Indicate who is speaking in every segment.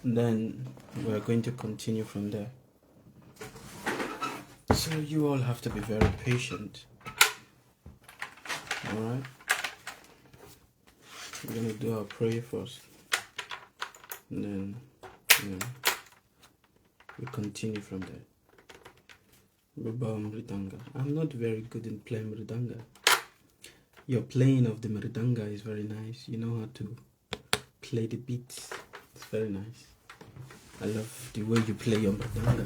Speaker 1: And then we're going to continue from there. So you all have to be very patient. Alright? We're going to do our prayer first. And then, we continue from there. Mridanga. I'm not very good in playing Mridanga. Your playing of the Mridanga is very nice. You know how to play the beats. It's very nice. I love the way you play your Mridanga.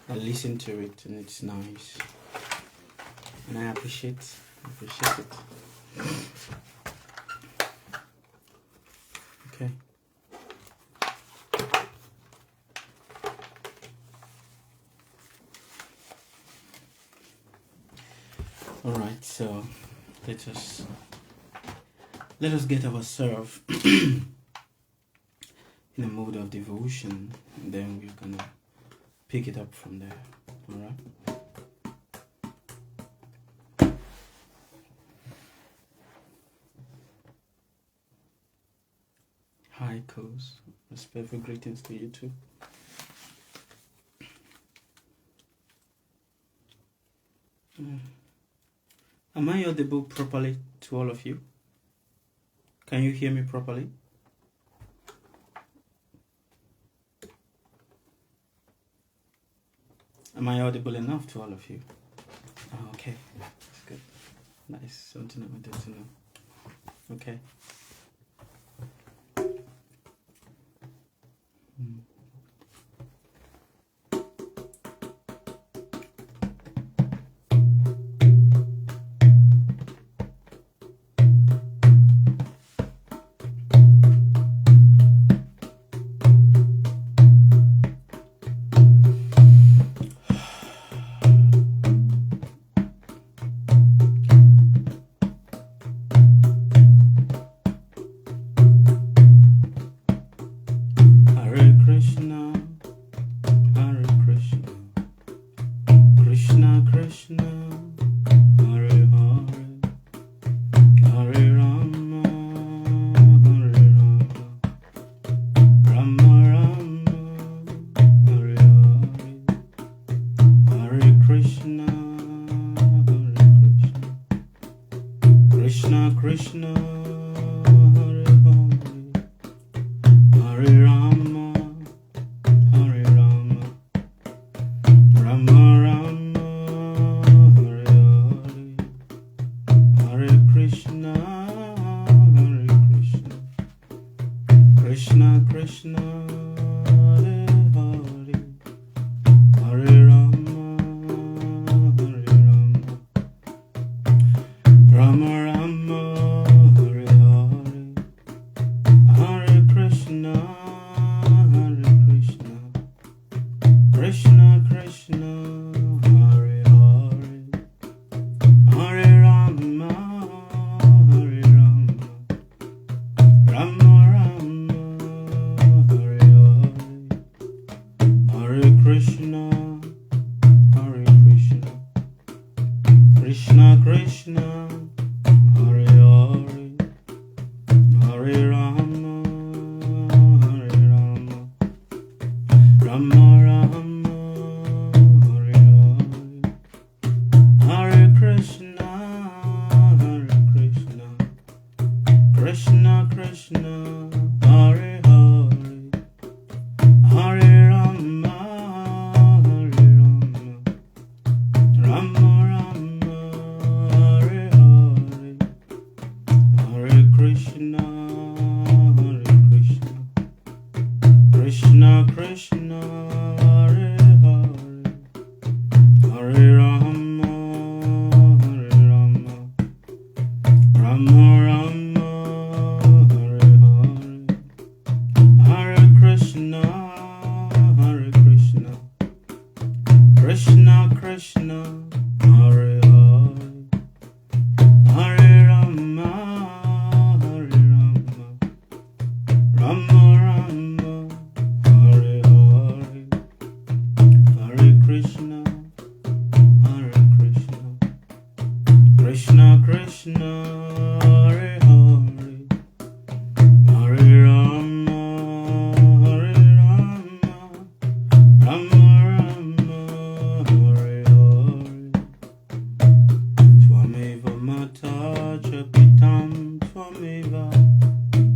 Speaker 1: I listen to it and it's nice. And I appreciate it. Okay. Alright, so let us get ourselves in a mode of devotion, and then we're gonna pick it up from there. Alright? Hi, Coz. Respectful greetings to you too. Am I audible properly to all of you? Can you hear me properly? Am I audible enough to all of you? Oh, okay, that's good. Nice, something I wanted to know. Okay.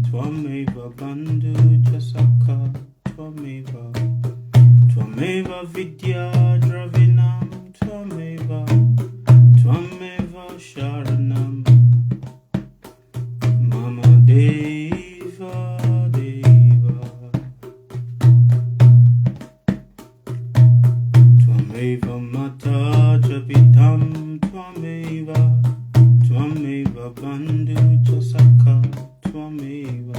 Speaker 1: Twameva Bandhu Jasaka, Twameva, Twameva Vidya Dravinam, Twameva, Twameva Sharanam, Mama Deva Deva, Twameva Mata Japitam, Twameva, Twameva Bandhu Jasaka, Twameva,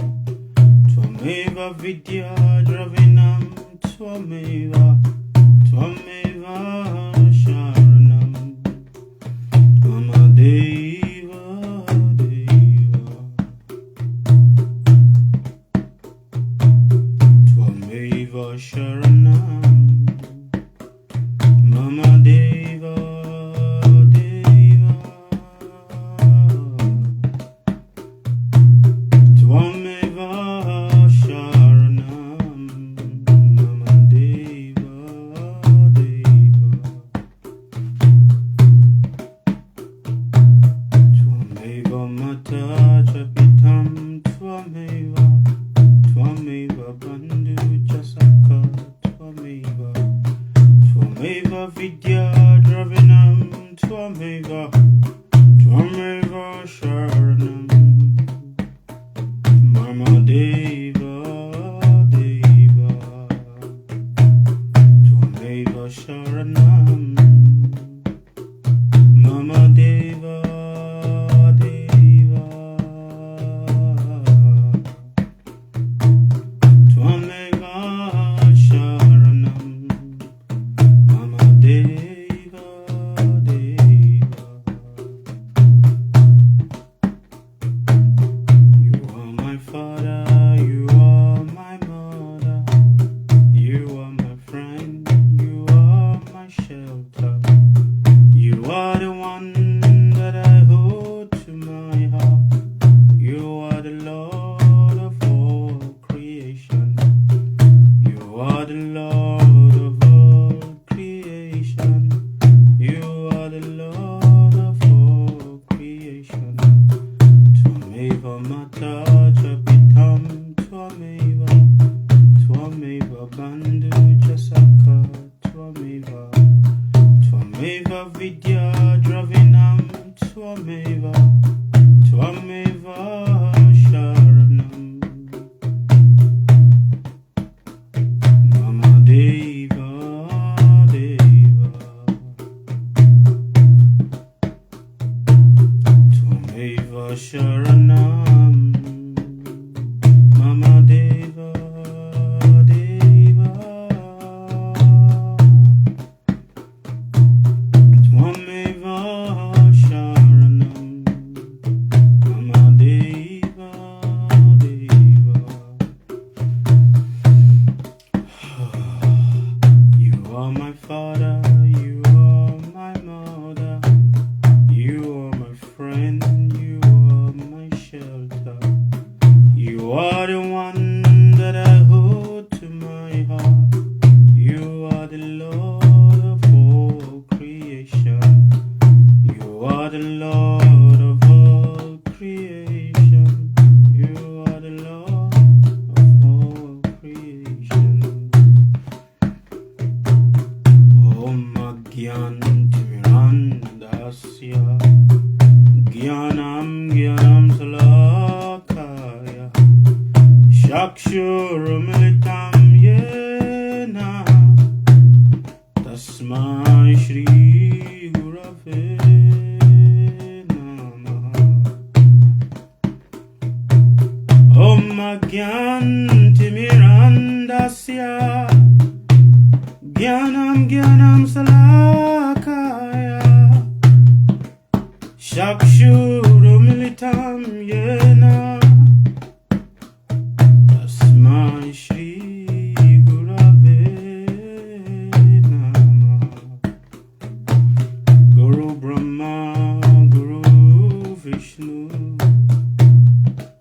Speaker 1: Twameva Vidya Dravinam, Twameva, Twameva Sharanam, Mama Deva Deva, Twameva Sharanam, Mama Deva Deva, Twameva Sharanam, Mama Deva Deva, Twameva Mata Japitam, Twameva, Twameva Bandhu Jasaka, Twameva, Twameva Vidya Dravinam, Twameva, Twameva Sharanam, Mama Deva Deva, Twameva Sharanam, Mama Deva Deva, Twameva Sharanam, Mama Deva Deva. You are my father, you are my mother, you are my friend, you are my shelter, you are the one that I hold to my heart, you are the Lord of all creation, you are the Lord of all creation, you are the Lord of all creation. Twameva Mata Japitam, Twameva, Twameva Bandhu Jasaka, Twameva, Twameva Vidya Dravinam, Twameva, Twameva Sharanam, Mama Deva Deva, Twameva Sharanam, Mama Deva Deva, Twameva Sharanam, Mama Deva Deva. You are my father, you are my mother, you are my friend, you are my shelter, you are the one that I hold to my heart, you are the Lord of all creation, you are the Lord of all creation, you are the Lord of all creation. Om Gyan Timirandasya Gyanam Gyanam Salakaya Chakshurumilitam Yena Tasmai Shri Gurave Namaha. Om Gyan Timirandasya Gyanam Gyanam Salakaya Chakshurumilitam Yena Tasmai Shri Gurave Namaha. Guru Brahma, Guru Vishnu,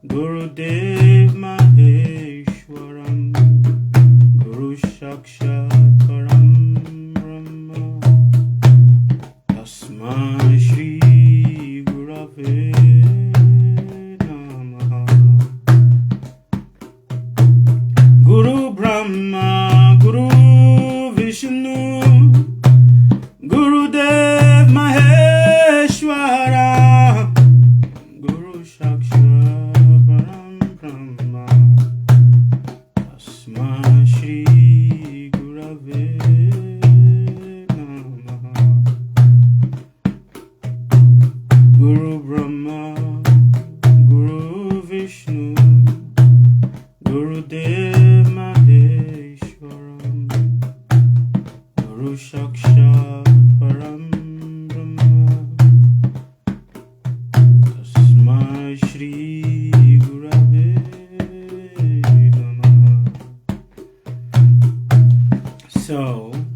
Speaker 1: Guru Dev Maheshwaram, Guru Sakshat Param Brahma, Tasmai Shri Gurave Namaha. Gurudev Maheshwaram, Guru Sakshat Param Brahma, Tasmai Shri Gurave Namaha. So,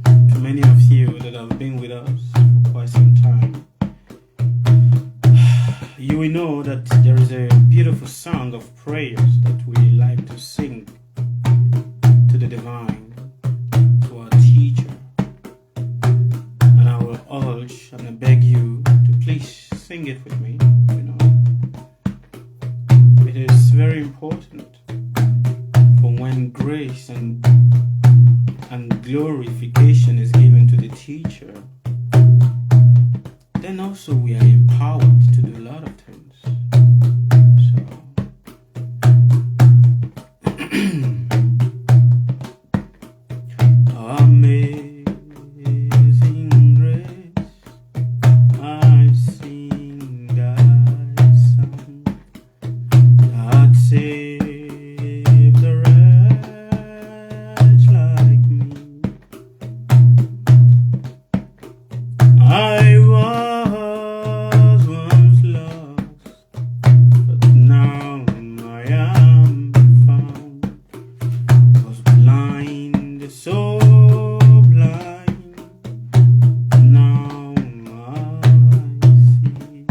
Speaker 1: to many of you that have been with us for quite some time, you will know that there is a beautiful song of prayers that we like to sing to the divine, to our teacher. And I will urge and I beg you to please sing it with me. It is very important for when grace and glorification is given to the teacher, then also we are empowered to do a lot of things. So, amazing grace, I sing thy song, that saved the wretch like me. I was once lost, but now I am found. Was blind, so blind, now I see.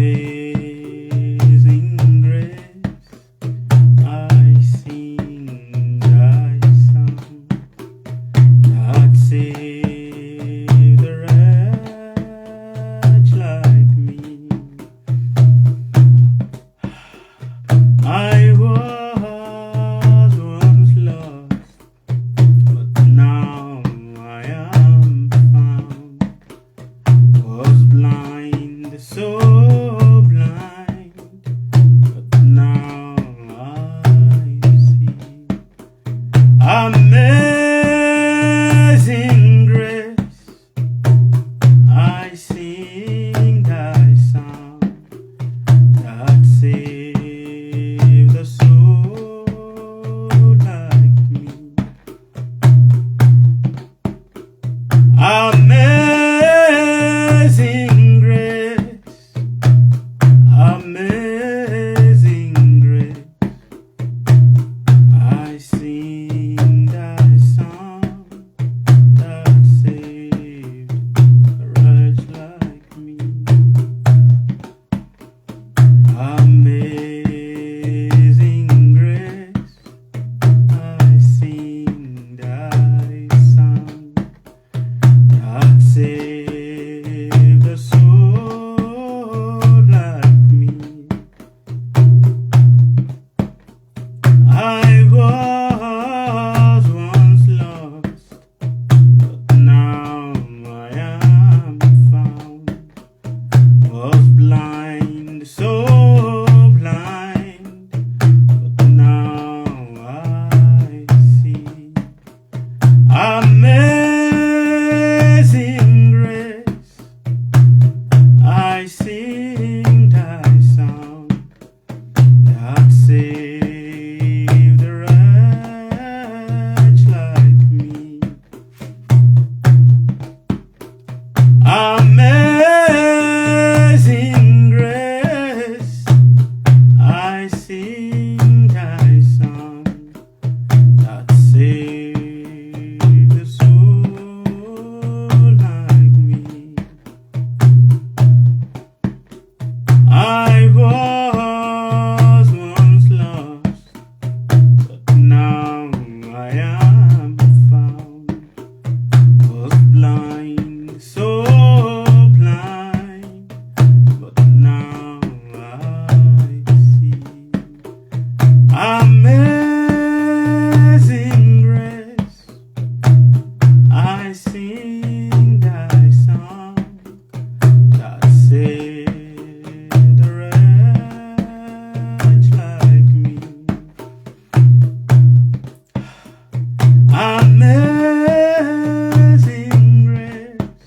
Speaker 1: Amazing grace, I sing thy song, that saved the wretch like me. I was once lost, but now I am found. Was blind, so blind, but now I see. Amazing grace, I sing thy song, that saved a soul like me. Amazing grace, amazing grace, I sing thy song, that saved a wretch like me. Amazing grace, I sing thy song, that saved a soul like me. I was once lost, but now I am found. Was blind, so blind, but now I see. Amazing grace, I sing thy song, that saved a wretch like me. Amazing grace, I sing thy song, that saved a soul like me. I was once lost, but now I am found. Was blind, so blind, but now I see. Amazing grace, I sing thy song, that saved a wretch like me. Amazing grace,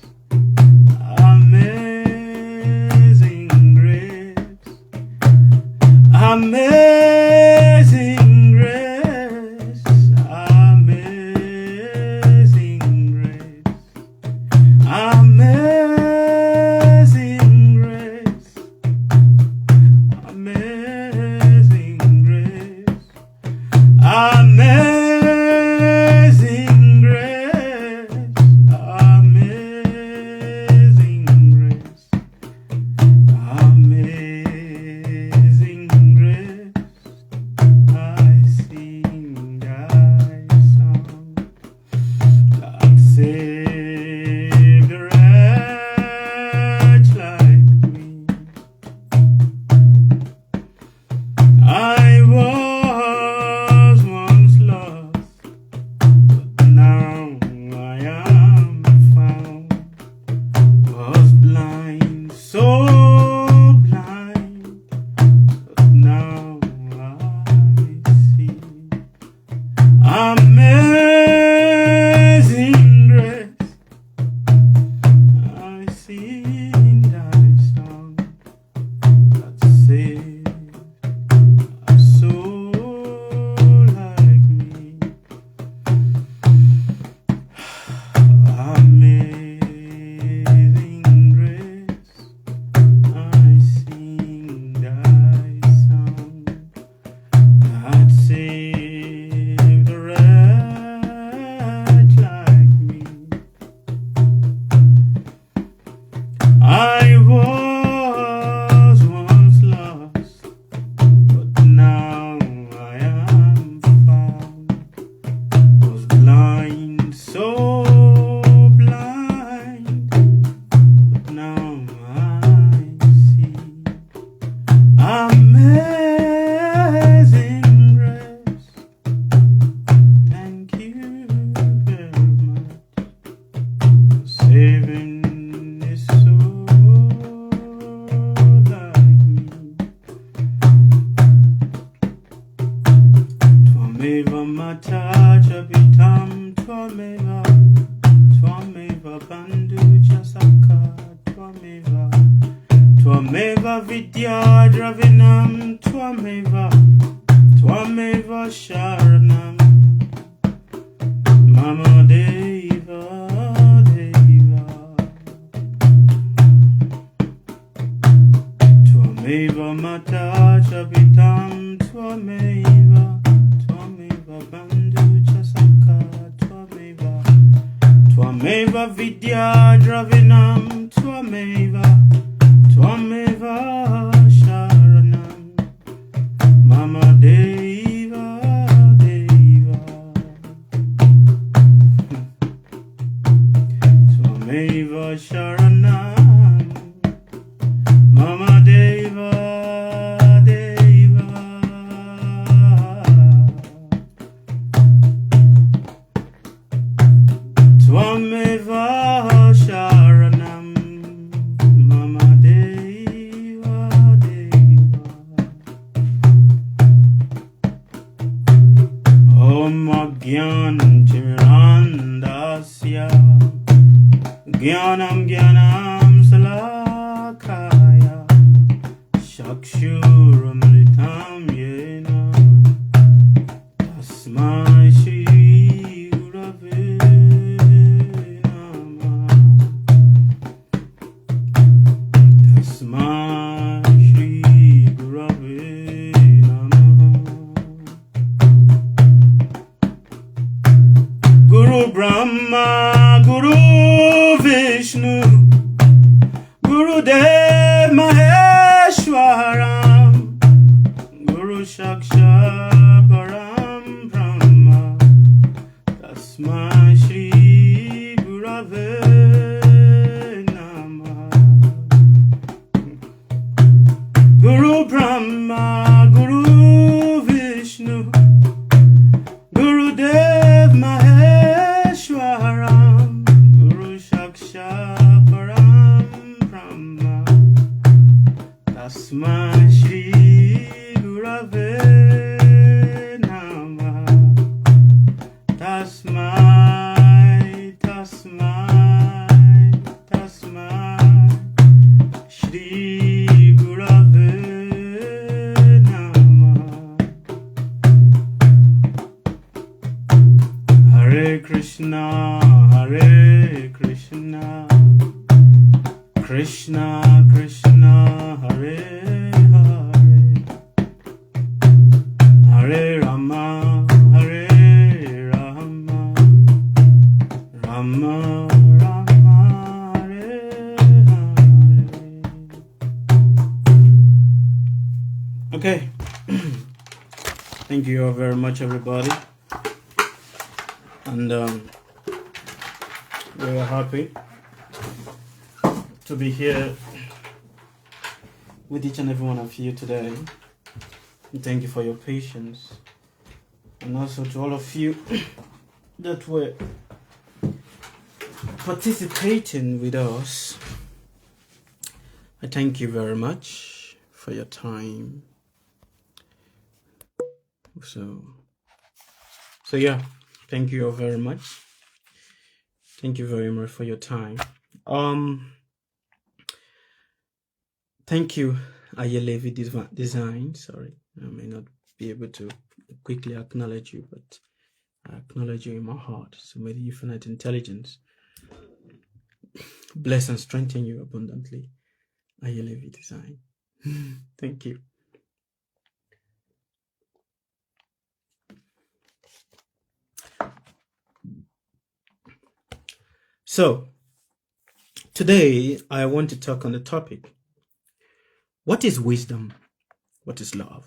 Speaker 1: amazing grace, amazing mata chapitam twameva twameva bandu chasaka twameva vidya dravinam twameva sharanam mama deva twameva mata chapitam twameva bandhu chasaka twameva vidya dravinam twameva sharanam mama deva twameva sharanam mama deva twameva sharanam mama deva om agyan tirandasya gyanam salakaya Chakshuramritam yena tasmai shri gurave namah tasmai shri gurave namah Guru Brahma Guru Vishnu Guru Dev Maheshwaram Guru Sakshat Param Brahma Tasmai Shri Gurave Namah Guru Brahma Guru Vishnu Guru Dev Maheshwaram Guru Sakshat Param Brahma Tasmai Shri Gurave Namah Tasmai Shri Gurave Namah Hare Krishna Krishna Krishna Hare Hare Hare Rama Rama Rama Hare Hare. Okay. Thank you all very much, everybody, and we are happy to be here with each and every one of you today. And thank you for your patience, and also to all of you that were participating with us. I thank you very much for your time. So yeah, thank you all very much. Thank you very much for your time. Thank you, Ayelevi Design. Sorry, I may not be able to quickly acknowledge you, but I acknowledge you in my heart. So may the infinite intelligence bless and strengthen you abundantly, Ayelevi Design. Thank you. So, today I want to talk on the topic, what is wisdom? What is love?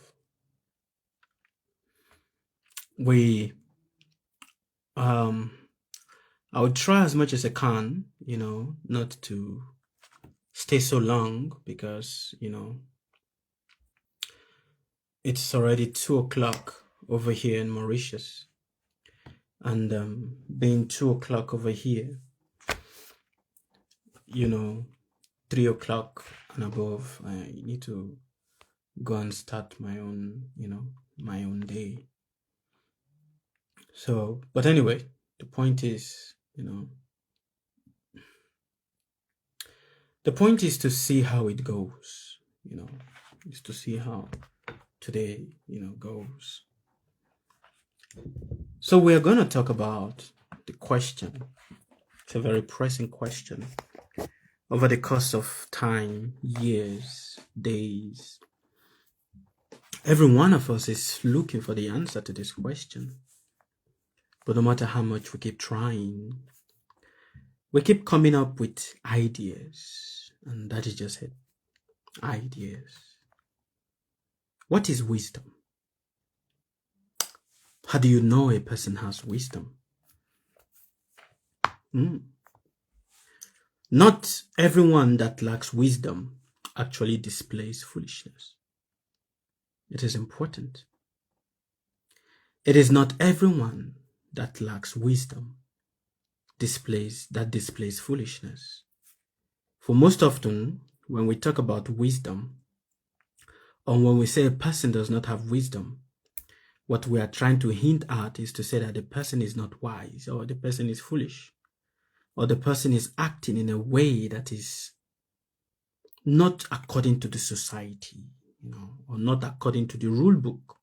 Speaker 1: I would try as much as I can, not to stay so long, because, it's already 2:00 over here in Mauritius. And being 2:00 over here, 3:00 and above, I need to go and start my own, my own day. So, but anyway, the point is, the point is to see how it goes, is to see how today, goes. So we're going to talk about the question. It's a very pressing question. Over the course of time, years, days, every one of us is looking for the answer to this question. But no matter how much we keep trying, we keep coming up with ideas, and that is just it. Ideas. What is wisdom? How do you know a person has wisdom? Not everyone that lacks wisdom actually displays foolishness. It is important. It is not everyone that lacks wisdom displays foolishness. For most often, when we talk about wisdom, or when we say a person does not have wisdom, what we are trying to hint at is to say that the person is not wise, or the person is foolish, or the person is acting in a way that is not according to the society, or not according to the rule book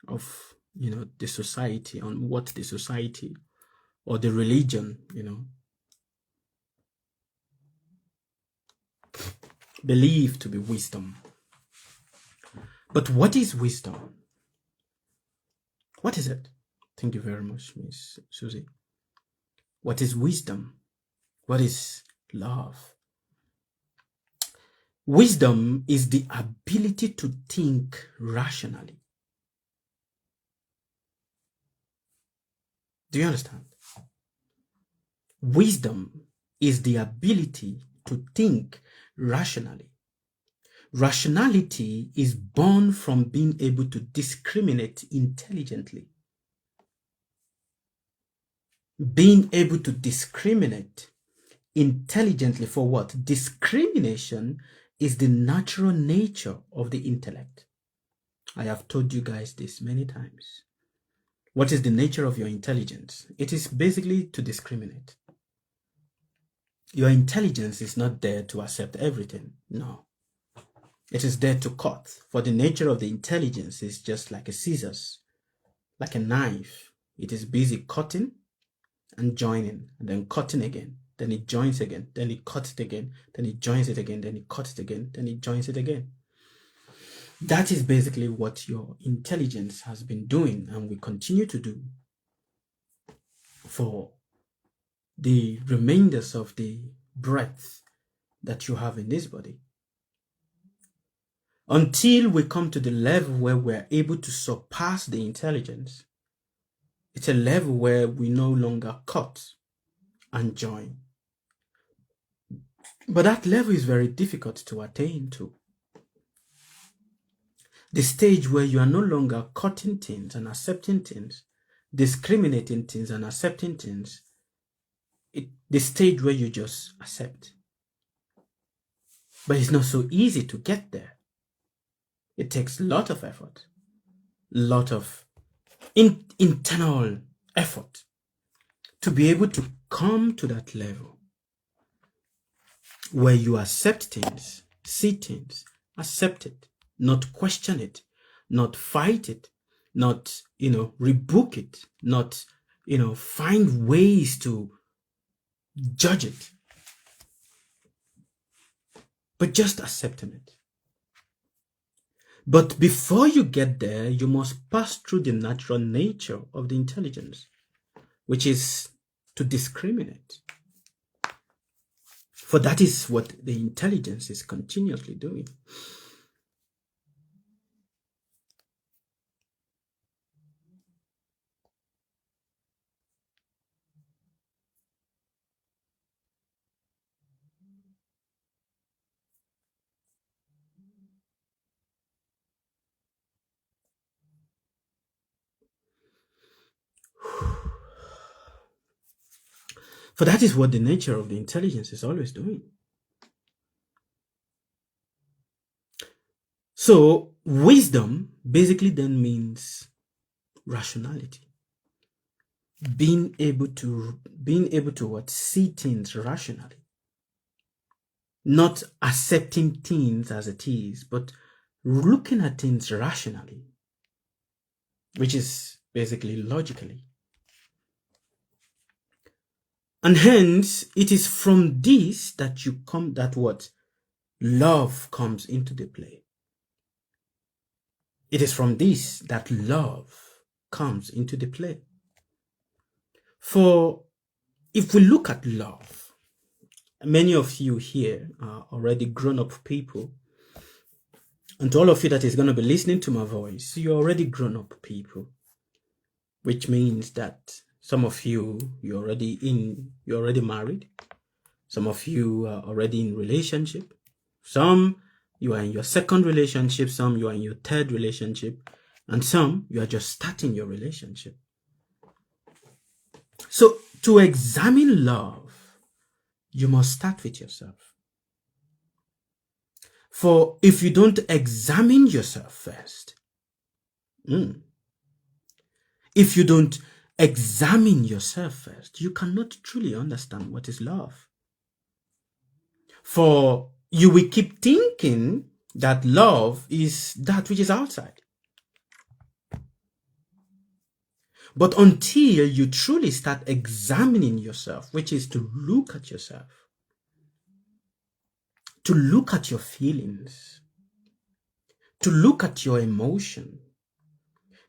Speaker 1: of, the society, on what the society or the religion, believe to be wisdom. But what is wisdom? What is it? Thank you very much, Miss Susie. What is wisdom? What is love? Wisdom is the ability to think rationally. Do you understand? Wisdom is the ability to think rationally. Rationality is born from being able to discriminate intelligently. Being able to discriminate intelligently for what? Discrimination is the natural nature of the intellect. I have told you guys this many times. What is the nature of your intelligence? It is basically to discriminate. Your intelligence is not there to accept everything. No. It is there to cut. For the nature of the intelligence is just like a scissors, like a knife. It is busy cutting and joining, and then cutting again. Then it joins again. Then it cuts it again. Then it joins it again. Then it cuts it again. Then it joins it again. That is basically what your intelligence has been doing and will continue to do for the remainders of the breath that you have in this body. Until we come to the level where we're able to surpass the intelligence, it's a level where we no longer cut and join. But that level is very difficult to attain to. The stage where you are no longer cutting things and accepting things, discriminating things and accepting things, the stage where you just accept. But it's not so easy to get there. It takes a lot of effort, a lot of internal effort to be able to come to that level where you accept things, see things, accept it, not question it, not fight it, not, rebook it, not, find ways to judge it, but just accepting it. But before you get there, you must pass through the natural nature of the intelligence, which is to discriminate. For that is what the intelligence is continuously doing. For that is what the nature of the intelligence is always doing. So wisdom basically then means rationality. being able to what? See things rationally. Not accepting things as it is, but looking at things rationally, which is basically logically. And hence, it is from this that love comes into the play. It is from this that love comes into the play. For if we look at love, many of you here are already grown-up people. And to all of you that is going to be listening to my voice, you're already grown-up people. Which means that some of you, you're already married. Some of you are already in relationship. Some, you are in your second relationship. Some, you are in your third relationship. And some, you are just starting your relationship. So, to examine love, you must start with yourself. For if you don't examine yourself first, if you don't examine yourself first, you cannot truly understand what is love. For you will keep thinking that love is that which is outside. But until you truly start examining yourself, which is to look at yourself, to look at your feelings, to look at your emotion,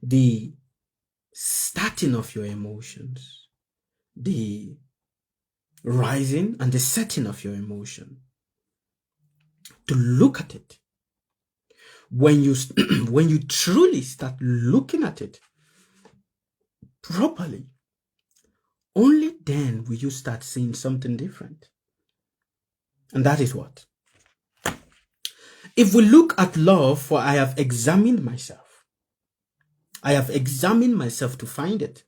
Speaker 1: the starting of your emotions, the rising and the setting of your emotion, to look at it. When you truly start looking at it properly, only then will you start seeing something different. And that is what? If we look at love, for I have examined myself. I have examined myself to find it.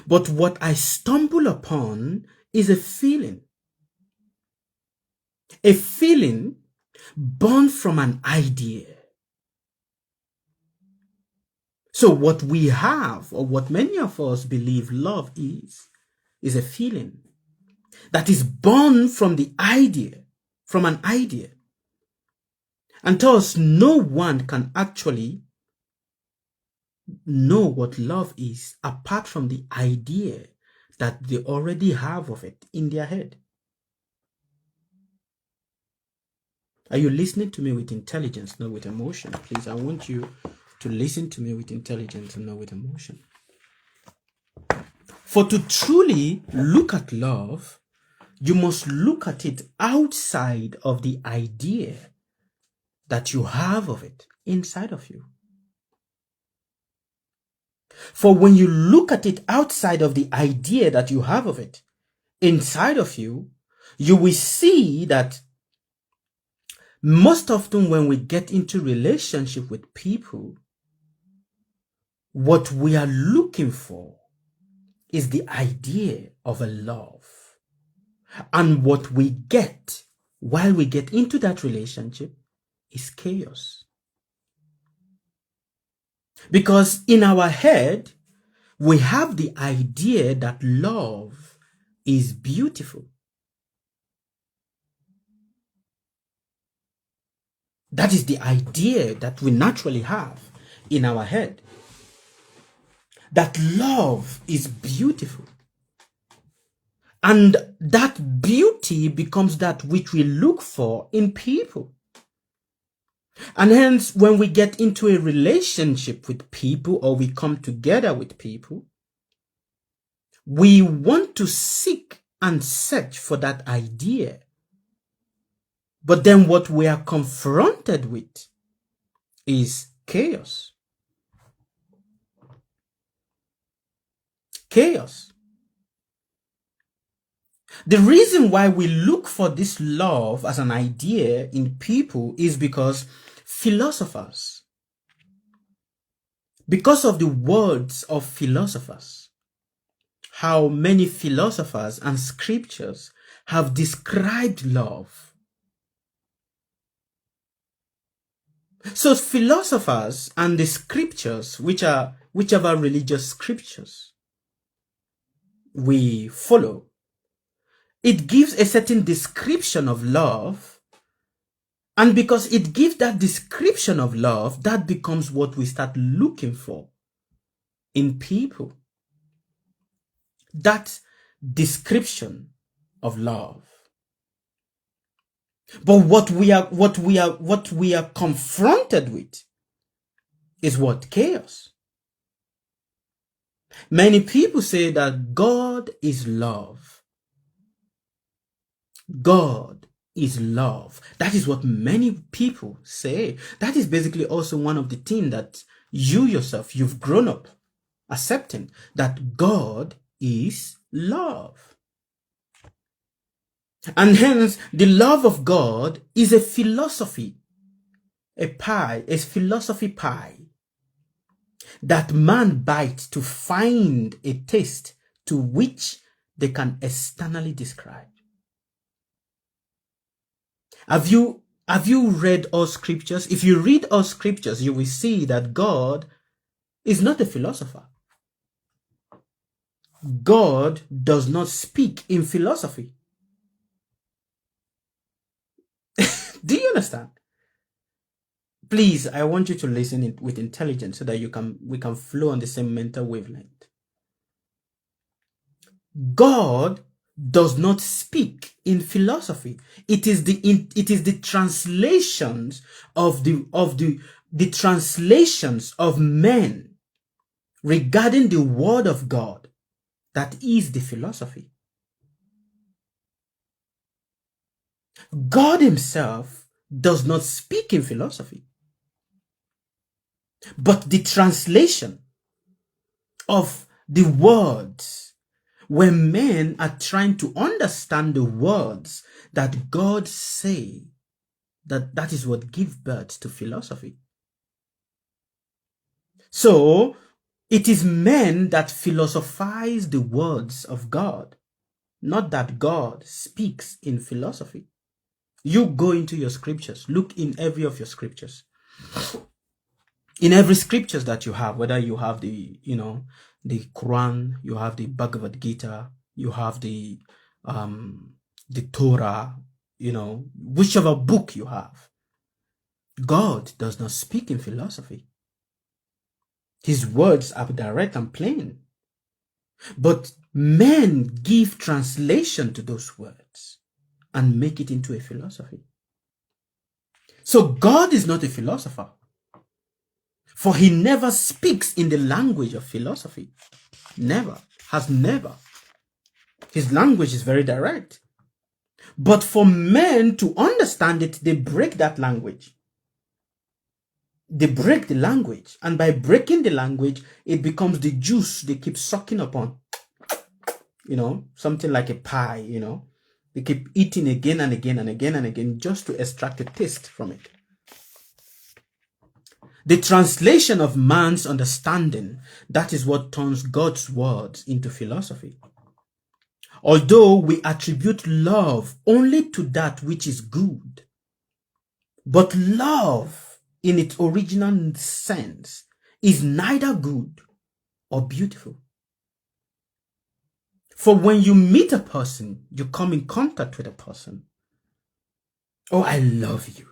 Speaker 1: But what I stumble upon is a feeling. A feeling born from an idea. So what we have, or what many of us believe love is a feeling that is born from the idea, from an idea. And thus, no one can actually know what love is apart from the idea that they already have of it in their head. Are you listening to me with intelligence, not with emotion? Please, I want you to listen to me with intelligence and not with emotion. For to truly look at love, you must look at it outside of the idea that you have of it inside of you. For when you look at it outside of the idea that you have of it inside of you, you will see that most often when we get into relationship with people, what we are looking for is the idea of a love. And what we get while we get into that relationship is chaos. Because in our head, we have the idea that love is beautiful. That is the idea that we naturally have in our head. That love is beautiful. And that beauty becomes that which we look for in people. And hence, when we get into a relationship with people or we come together with people, we want to seek and search for that idea. But then what we are confronted with is chaos. Chaos. The reason why we look for this love as an idea in people is because philosophers, because of the words of philosophers, how many philosophers and scriptures have described love. So philosophers and the scriptures, which are whichever religious scriptures, we follow, it gives a certain description of love. And because it gives that description of love, that becomes what we start looking for in people. That description of love. But what we are confronted with is what? Chaos. Many people say that God is love. God is love. That is what many people say. That is basically also one of the things that you yourself, you've grown up accepting, that God is love. And hence, the love of God is a philosophy, a philosophy pie that man bites to find a taste to which they can externally describe. Have you read all scriptures? If you read all scriptures, you will see that God is not a philosopher. God does not speak in philosophy. Do you understand? Please, I want you to listen with intelligence so that we can flow on the same mental wavelength. God does not speak in philosophy. It is the translations of the translations of men regarding the word of God that is the philosophy. God himself does not speak in philosophy, but the translation of the words, when men are trying to understand the words that God say, that is what gives birth to philosophy. So it is men that philosophize the words of God, not that God speaks in philosophy. You go into your scriptures, look in every of your scriptures. In every scriptures that you have, whether you have the Quran, you have the Bhagavad Gita, you have the Torah, whichever book you have, God does not speak in philosophy. His words are direct and plain. But men give translation to those words and make it into a philosophy. So God is not a philosopher, for he never speaks in the language of philosophy. Never. Has never. His language is very direct. But for men to understand it, they break that language. They break the language. And by breaking the language, it becomes the juice they keep sucking upon. Something like a pie, They keep eating again and again and again and again just to extract a taste from it. The translation of man's understanding, that is what turns God's words into philosophy. Although we attribute love only to that which is good, but love in its original sense is neither good or beautiful. For when you meet a person, you come in contact with a person. Oh, I love you.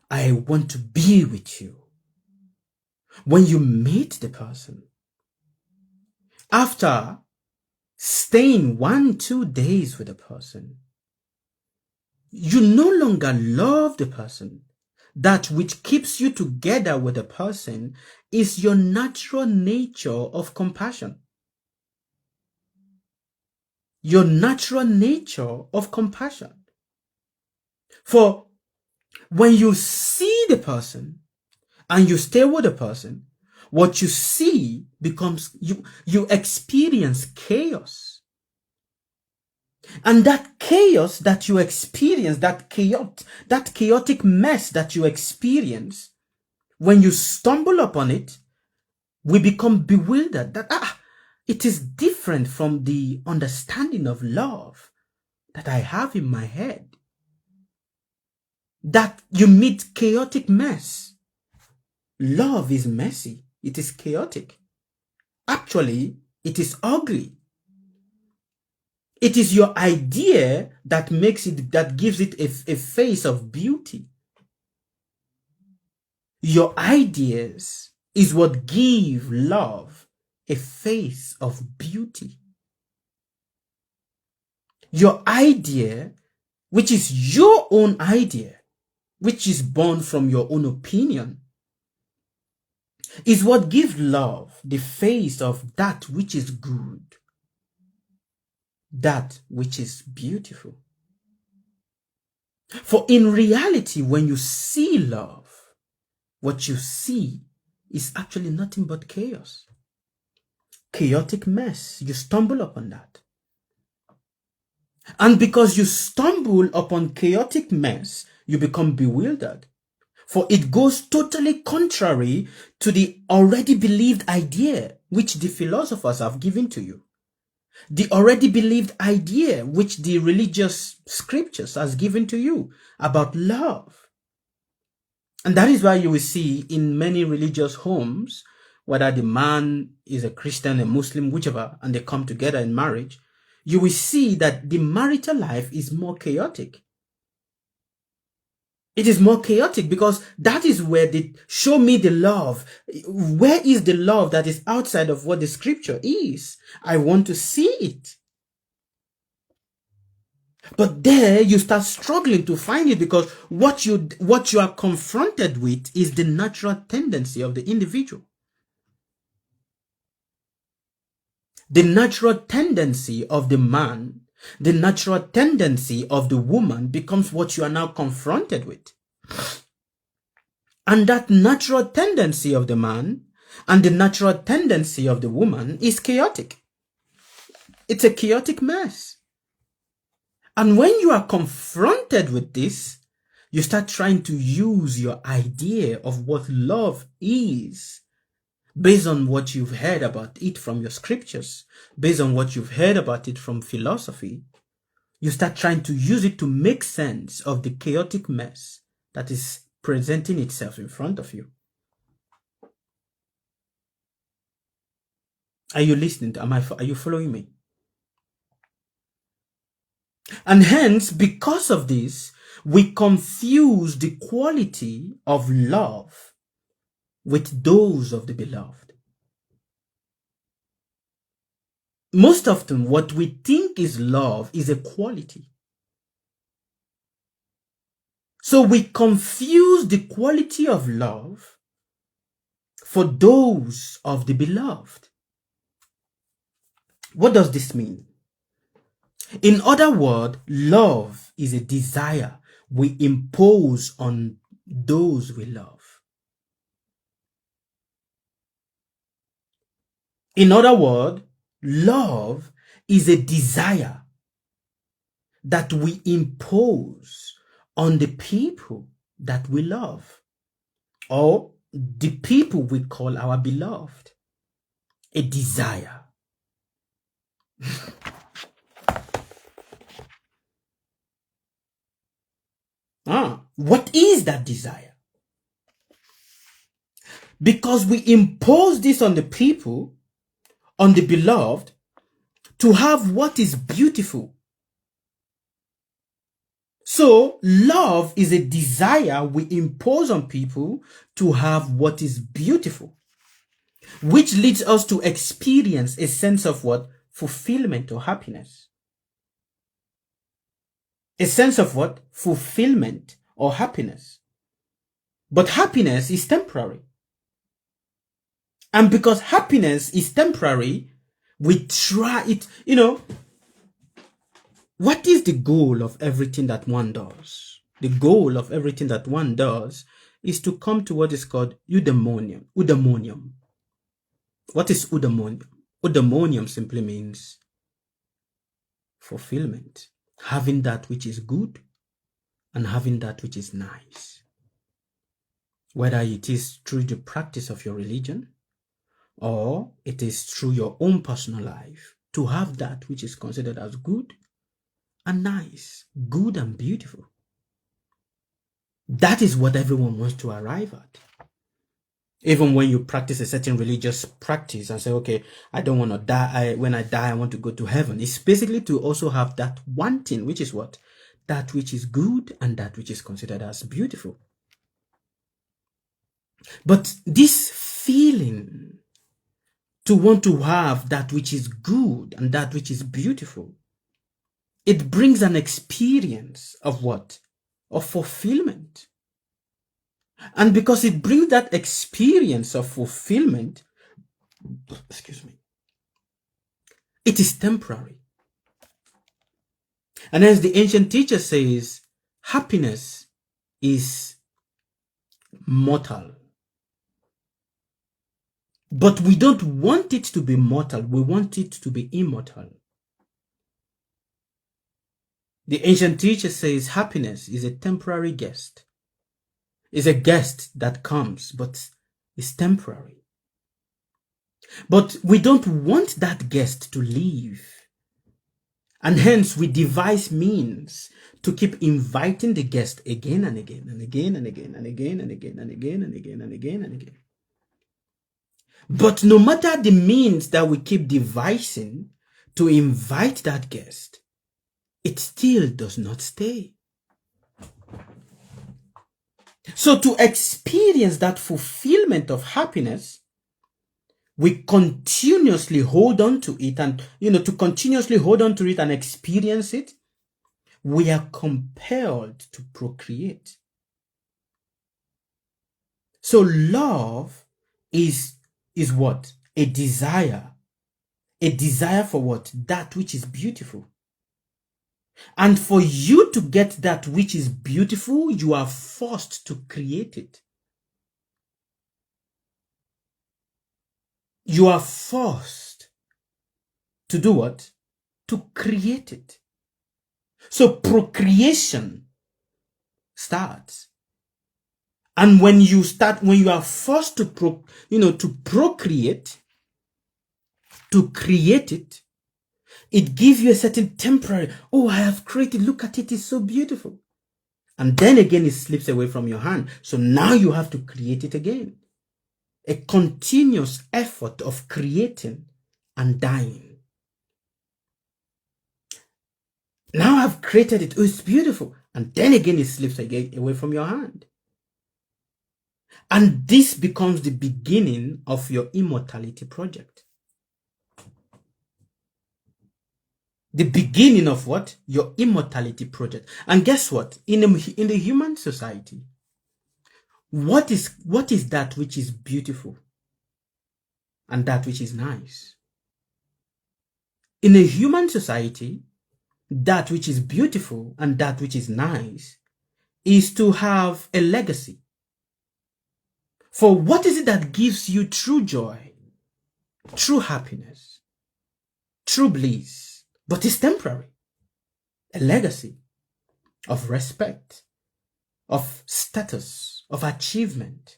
Speaker 1: I want to be with you. When you meet the person, after staying 1-2 days with a person, you no longer love the person. That which keeps you together with a person is your natural nature of compassion. Your natural nature of compassion. For when you see the person and you stay with the person, what you see becomes, you experience chaos. And that chaos that you experience, that chaotic mess that you experience, when you stumble upon it, we become bewildered that it is different from the understanding of love that I have in my head. That you meet chaotic mess. Love is messy. It is chaotic. Actually, it is ugly. It is your idea that makes it, that gives it a face of beauty. Your ideas is what give love a face of beauty. Your idea, which is your own idea, which is born from your own opinion, is what gives love the face of that which is good, that which is beautiful. For in reality, when you see love, what you see is actually nothing but chaos. Chaotic mess. You stumble upon that. And because you stumble upon chaotic mess, you become bewildered. For it goes totally contrary to the already believed idea which the philosophers have given to you. The already believed idea which the religious scriptures has given to you about love. And that is why you will see in many religious homes, whether the man is a Christian, a Muslim, whichever, and they come together in marriage, you will see that the marital life is more chaotic. It is more chaotic because that is where they show me the love. Where is the love that is outside of what the scripture is? I want to see it. But there you start struggling to find it because what you are confronted with is the natural tendency of the individual. The natural tendency of the man, the natural tendency of the woman becomes what you are now confronted with. And that natural tendency of the man and the natural tendency of the woman is chaotic. It's a chaotic mess. And when you are confronted with this, you start trying to use your idea of what love is based on what you've heard about it from your scriptures, based on what you've heard about it from philosophy. You start trying to use it to make sense of the chaotic mess that is presenting itself in front of you. Are you listening? Are you following me? And hence, because of this, we confuse the quality of love with those of the beloved. Most often, what we think is love is a quality. So we confuse the quality of love for those of the beloved. What does this mean? In other words, love is a desire we impose on those we love. In other words, love is a desire that we impose on the people that we love, or the people we call our beloved. A desire. What is that desire? Because we impose this on the people, on the beloved, to have what is beautiful. So love is a desire we impose on people to have what is beautiful, which leads us to experience a sense of what? Fulfillment or happiness. A sense of what? Fulfillment or happiness. But happiness is temporary. And because happiness is temporary, we try it. What is the goal of everything that one does? The goal of everything that one does is to come to what is called eudaimonium. Eudaimonium. What is eudaimonium? Eudaimonium simply means fulfillment. Having that which is good and having that which is nice. Whether it is through the practice of your religion or it is through your own personal life, to have that which is considered as good and nice, good and beautiful. That is what everyone wants to arrive at. Even when you practice a certain religious practice and say, okay, I don't want to die. When I die, I want to go to heaven. It's basically to also have that one thing, which is what? That which is good and that which is considered as beautiful. But this feeling to want to have that which is good and that which is beautiful, it brings an experience of what? Of fulfillment. And because it brings that experience of fulfillment, excuse me, it is temporary. And as the ancient teacher says, happiness is mortal. But we don't want it to be mortal. We want it to be immortal. The ancient teacher says happiness is a temporary guest. It's a guest that comes, but it's temporary. But we don't want that guest to leave. And hence we devise means to keep inviting the guest again and again and again and again and again and again and again and again and again and again. But no matter the means that we keep devising to invite that guest, it still does not stay. So to experience that fulfillment of happiness, we continuously hold on to it, and to continuously hold on to it and experience it, we are compelled to procreate. So love is what? A desire for what? That which is beautiful. And for you to get that which is beautiful, you are forced to create it. You are forced to do what? To create it. So procreation starts. And when you are forced to procreate, to create it, it gives you a certain temporary, oh, I have created, look at it, it's so beautiful. And then again, it slips away from your hand. So now you have to create it again. A continuous effort of creating and dying. Now I've created it, oh, it's beautiful. And then again, it slips away from your hand. And this becomes the beginning of your immortality project. The beginning of what? Your immortality project. And guess what? In the human society, what is that which is beautiful and that which is nice? In a human society, that which is beautiful and that which is nice is to have a legacy. For what is it that gives you true joy, true happiness, true bliss? But it's temporary. A legacy of respect, of status, of achievement.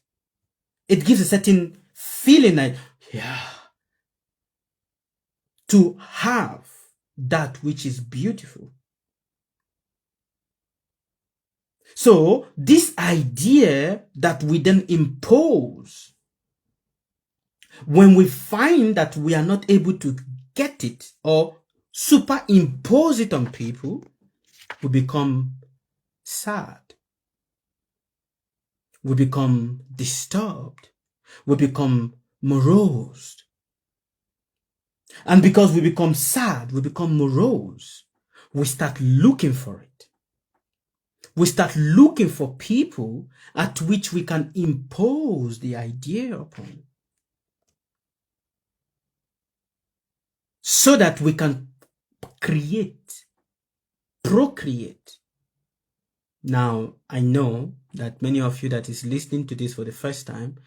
Speaker 1: It gives a certain feeling that, to have that which is beautiful. So this idea that we then impose, when we find that we are not able to get it or superimpose it on people, we become sad. We become disturbed. We become morose. And because we become sad, we become morose, we start looking for it. We start looking for people at which we can impose the idea upon, so that we can procreate. Now, I know that many of you that is listening to this for the first time,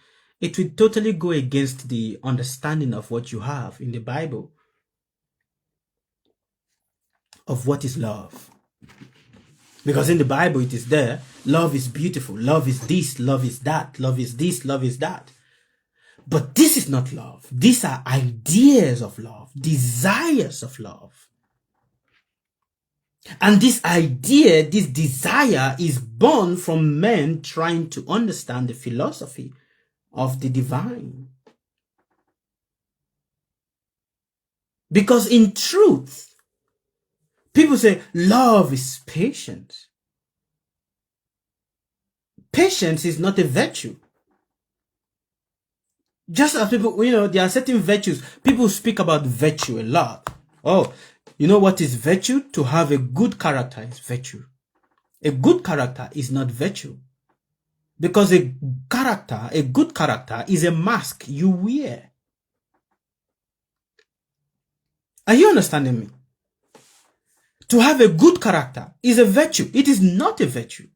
Speaker 1: it will totally go against the understanding of what you have in the Bible of what is love. Because in the Bible it is there, love is beautiful, love is this, love is that, love is this, love is that. But this is not love. These are ideas of love, desires of love. And this idea, this desire is born from men trying to understand the philosophy of the divine. Because in truth, people say love is patient. Patience is not a virtue. Just as people, there are certain virtues. People speak about virtue a lot. Oh, you know what is virtue? To have a good character is virtue. A good character is not virtue. Because a good character is a mask you wear. Are you understanding me? To have a good character is a virtue. It is not a virtue.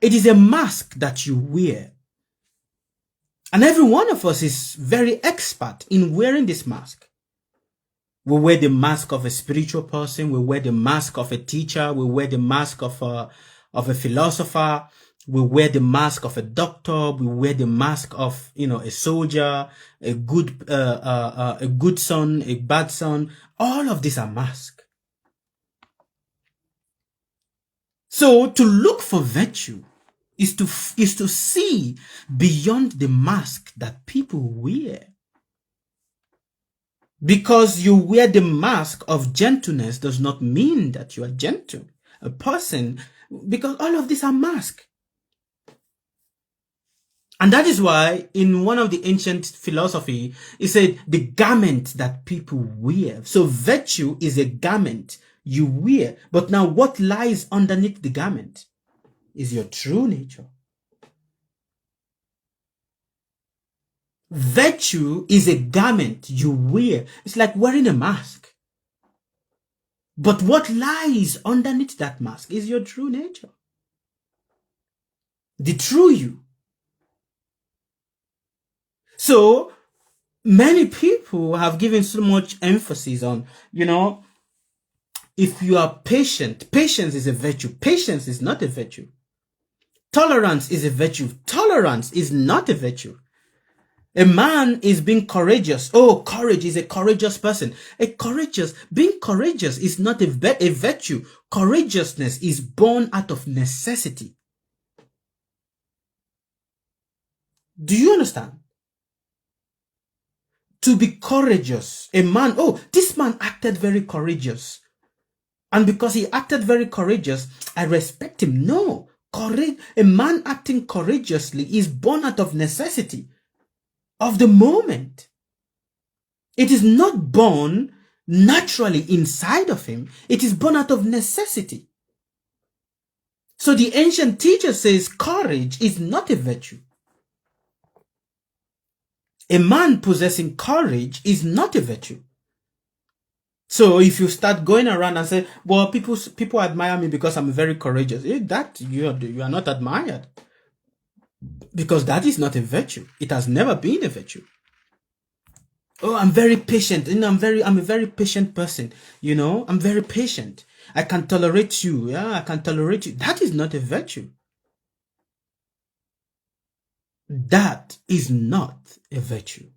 Speaker 1: It is a mask that you wear. And every one of us is very expert in wearing this mask. We wear the mask of a spiritual person. We wear the mask of a teacher. We wear the mask of a philosopher. We wear the mask of a doctor. We wear the mask of, a soldier, a good son, a bad son. All of these are masks. So to look for virtue is to see beyond the mask that people wear. Because you wear the mask of gentleness does not mean that you are gentle. A person, because all of these are masks. And that is why in one of the ancient philosophy, it said the garment that people wear. So virtue is a garment you wear. But now what lies underneath the garment is your true nature. Virtue is a garment you wear. It's like wearing a mask. But what lies underneath that mask is your true nature. The true you. So many people have given so much emphasis on, if you are patient, patience is a virtue. Patience is not a virtue. Tolerance is a virtue. Tolerance is not a virtue. A man is being courageous. Oh, courage is a courageous person. Being courageous is not a virtue. Courageousness is born out of necessity. Do you understand? To be courageous, a man, this man acted very courageous. And because he acted very courageous, I respect him. No, a man acting courageously is born out of necessity. Of the moment. It is not born naturally inside of him. It is born out of necessity. So the ancient teacher says courage is not a virtue. A man possessing courage is not a virtue. So if you start going around and say, well, people admire me because I'm very courageous, that you are not admired. Because that is not a virtue. It has never been a virtue. Oh, I'm very patient. I'm a very patient person. I'm very patient. I can tolerate you. Yeah, I can tolerate you. That is not a virtue. That is not a virtue.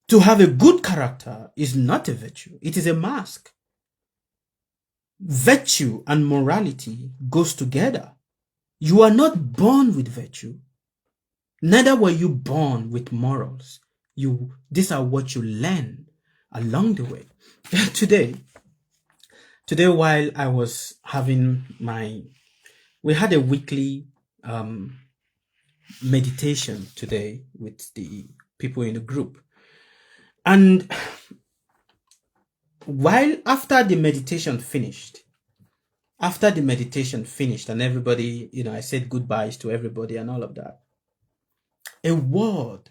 Speaker 1: To have a good character is not a virtue. It is a mask. Virtue and morality goes together. You are not born with virtue. Neither were you born with morals. These are what you learn along the way. Today while I was having we had a weekly meditation today with the people in the group. And after the meditation finished and everybody, I said goodbyes to everybody and all of that, a word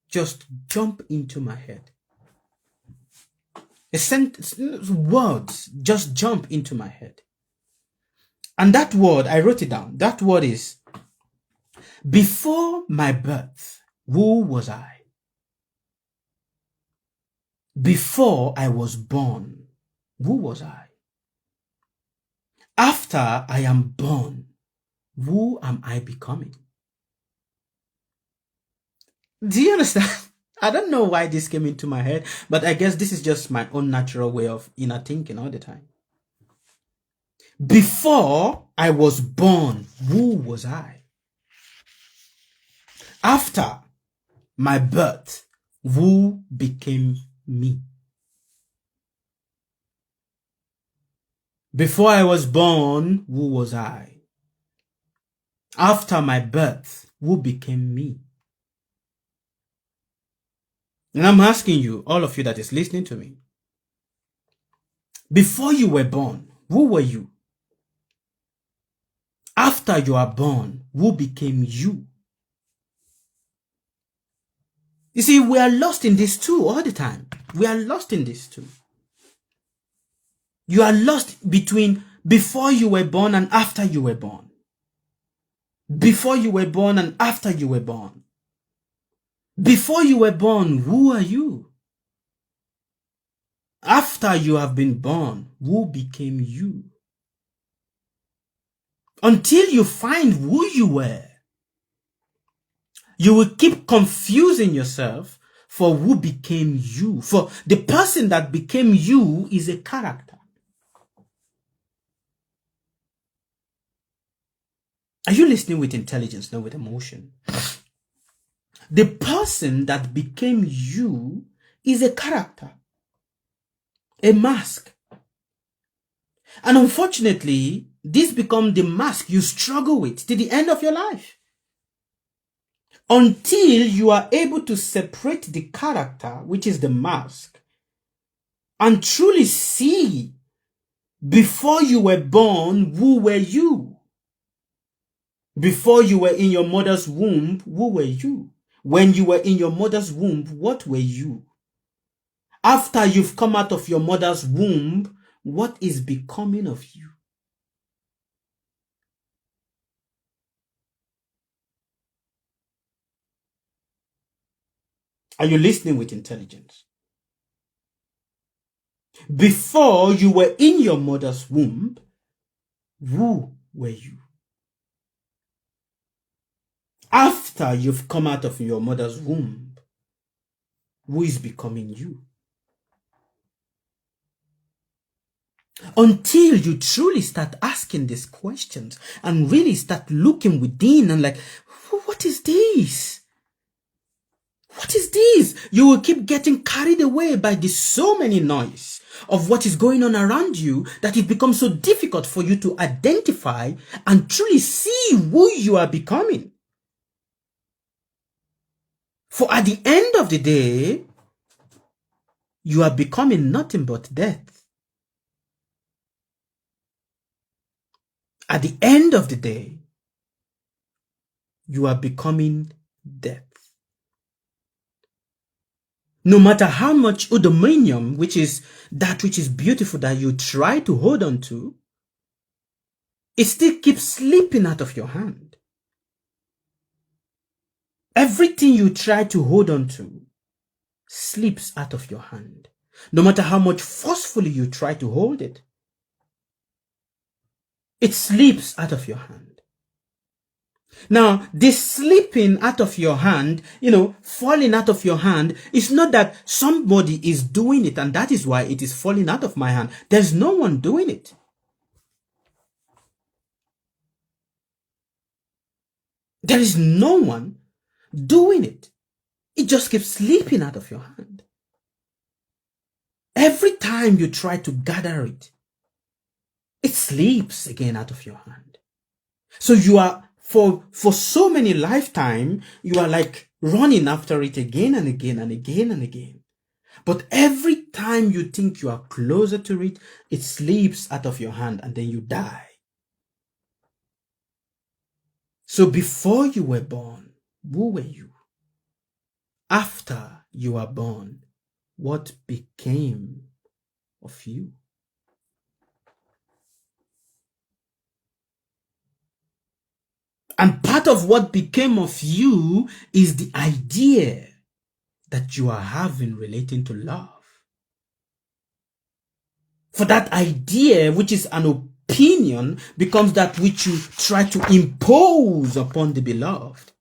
Speaker 1: just jumped into my head. Words just jump into my head. And that word, I wrote it down. That word is, before my birth, who was I? Before I was born, who was I? After I am born, who am I becoming? Do you understand? I don't know why this came into my head, but I guess this is just my own natural way of inner thinking all the time. Before I was born, who was I? After my birth, who became me? Before I was born, who was I? After my birth, who became me? And I'm asking you, all of you that is listening to me, before you were born, who were you? After you are born, who became you? You see, we are lost in this too all the time. We are lost in this too. You are lost between before you were born and after you were born. Before you were born and after you were born. Before you were born, who are you? After you have been born, who became you? Until you find who you were, you will keep confusing yourself for who became you. For the person that became you is a character. Are you listening with intelligence, not with emotion? The person that became you is a character, a mask. And unfortunately, this becomes the mask you struggle with till the end of your life. Until you are able to separate the character, which is the mask, and truly see before you were born, who were you? Before you were in your mother's womb, who were you? When you were in your mother's womb, what were you? After you've come out of your mother's womb, what is becoming of you? Are you listening with intelligence? Before you were in your mother's womb, who were you? After you've come out of your mother's womb, who is becoming you? Until you truly start asking these questions and really start looking within and like, what is this? What is this? You will keep getting carried away by the so many noise of what is going on around you that it becomes so difficult for you to identify and truly see who you are becoming. For at the end of the day, you are becoming nothing but death. At the end of the day, you are becoming death. No matter how much eudaimonium, which is that which is beautiful that you try to hold on to, it still keeps slipping out of your hand. Everything you try to hold on to slips out of your hand. No matter how much forcefully you try to hold it, it slips out of your hand. Now, this slipping out of your hand, falling out of your hand, is not that somebody is doing it and that is why it is falling out of my hand. There's no one doing it. There is no one doing it. It just keeps slipping out of your hand. Every time you try to gather it, it slips again out of your hand. So you are, for so many lifetime, you are like running after it again and again and again and again. But every time you think you are closer to it, it slips out of your hand and then you die. So before you were born, who were you? After you are born, what became of you? And part of what became of you is the idea that you are having relating to love. For that idea, which is an opinion, becomes that which you try to impose upon the beloved.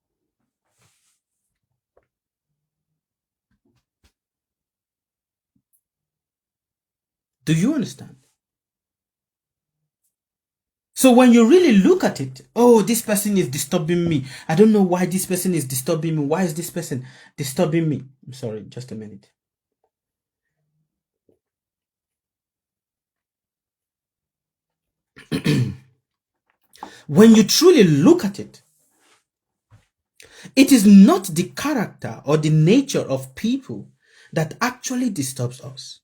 Speaker 1: Do you understand? So when you really look at it, oh, this person is disturbing me. I don't know why this person is disturbing me. Why is this person disturbing me? I'm sorry, just a minute. When you truly look at it, it is not the character or the nature of people that actually disturbs us.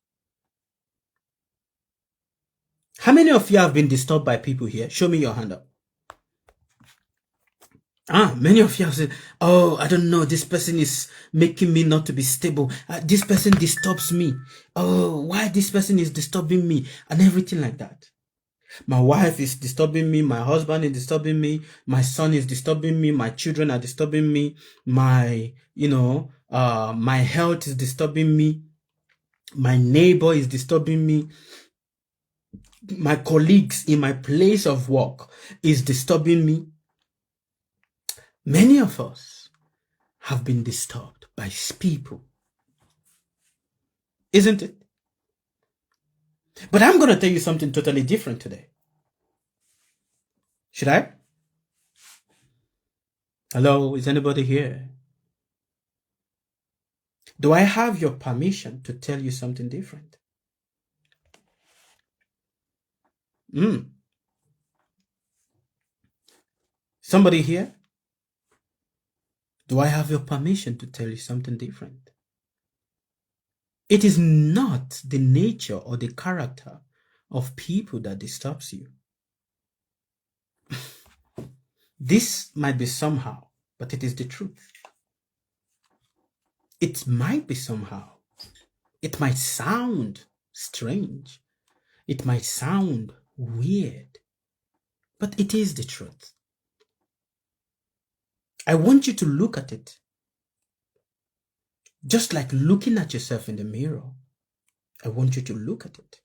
Speaker 1: How many of you have been disturbed by people here? Show me your hand up. Many of you have said, oh, I don't know, this person is making me not to be stable. This person disturbs me. Oh, why this person is disturbing me? And everything like that. My wife is disturbing me. My husband is disturbing me. My son is disturbing me. My children are disturbing me. My health is disturbing me. My neighbor is disturbing me. My colleagues in my place of work is disturbing me. Many of us have been disturbed by people, isn't it? But I'm going to tell you something totally different today. Should I? Hello, is anybody here? Do I have your permission to tell you something different? Somebody here? Do I have your permission to tell you something different? It is not the nature or the character of people that disturbs you. This might be somehow, but it is the truth. It might be somehow. It might sound strange. It might sound weird, but it is the truth. I want you to look at it just like looking at yourself in the mirror. I want you to look at it.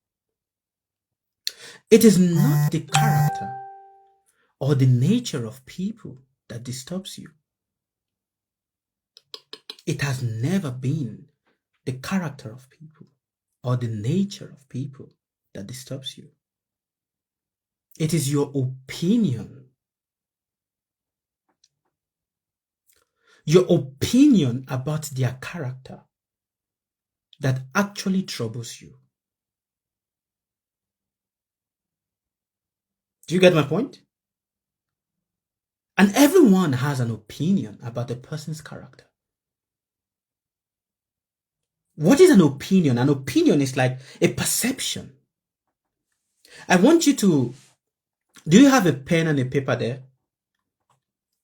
Speaker 1: It is not the character or the nature of people that disturbs you. It has never been the character of people or the nature of people that disturbs you. It is your opinion. Your opinion about their character that actually troubles you. Do you get my point? And everyone has an opinion about a person's character. What is an opinion? An opinion is like a perception. I want you to, do you have a pen and a paper there?